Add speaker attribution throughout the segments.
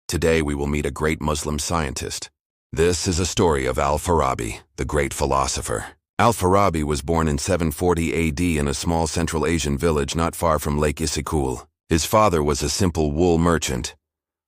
Speaker 1: Today we will meet a great Muslim scientist. This is a story of Al-Farabi, the great philosopher. Al-Farabi was born in 740 AD in a small Central Asian village not far from Lake Isikul. His father was a simple wool merchant.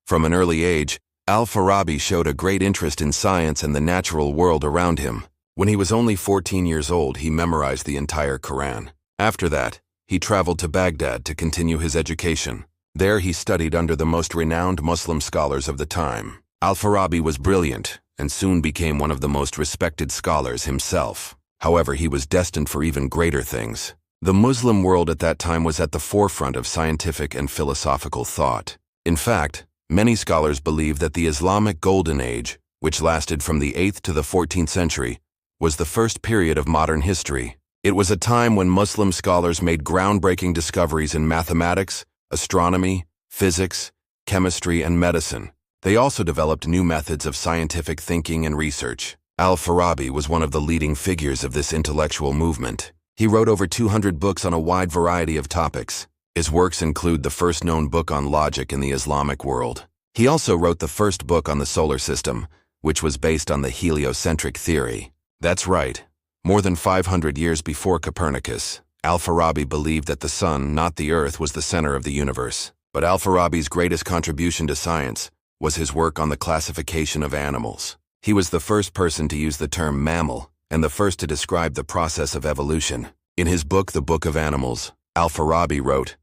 Speaker 1: From an early age, Al-Farabi showed a great interest in science and the natural world around him. When he was only 14 years old, he memorized the entire Quran. After that, he traveled to Baghdad to continue his education. There he studied under the most renowned Muslim scholars of the time. Al-Farabi was brilliant and soon became one of the most respected scholars himself. However, he was destined for even greater things. The Muslim world at that time was at the forefront of scientific and philosophical thought. In fact, many scholars believe that the Islamic Golden Age, which lasted from the 8th to the 14th century, was the first period of modern history. It was a time when Muslim scholars made groundbreaking discoveries in mathematics, astronomy, physics, chemistry, and medicine. They also developed new methods of scientific thinking and research. Al-Farabi was one of the leading figures of this intellectual movement. He wrote over 200 books on a wide variety of topics. His works include the first known book on logic in the Islamic world. He also wrote the first book on the solar system, which was based on the heliocentric theory. That's right. More than 500 years before Copernicus, Al-Farabi believed that the sun, not the earth, was the center of the universe. But Al-Farabi's greatest contribution to science was his work on the classification of animals. He was the first person to use the term mammal and the first to describe the process of evolution. In his book, The Book of Animals, Al-Farabi wrote,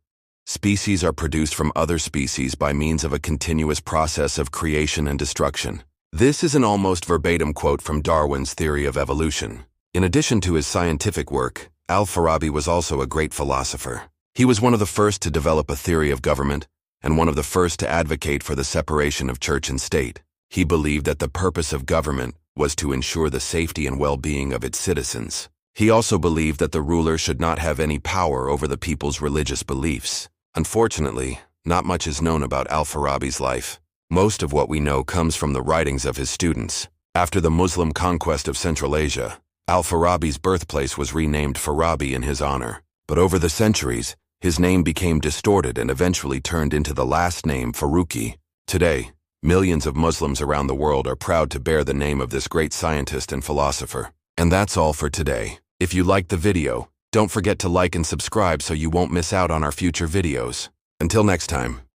Speaker 1: "Species are produced from other species by means of a continuous process of creation and destruction." This is an almost verbatim quote from Darwin's theory of evolution. In addition to his scientific work, Al-Farabi was also a great philosopher. He was one of the first to develop a theory of government and one of the first to advocate for the separation of church and state. He believed that the purpose of government was to ensure the safety and well-being of its citizens. He also believed that the ruler should not have any power over the people's religious beliefs. Unfortunately, not much is known about Al-Farabi's life. Most of what we know comes from the writings of his students. After the Muslim conquest of Central Asia, Al-Farabi's birthplace was renamed Farabi in his honor. But over the centuries, his name became distorted and eventually turned into the last name Faruqi. Today, millions of Muslims around the world are proud to bear the name of this great scientist and philosopher. And that's all for today. If you liked the video, don't forget to like and subscribe so you won't miss out on our future videos. Until next time.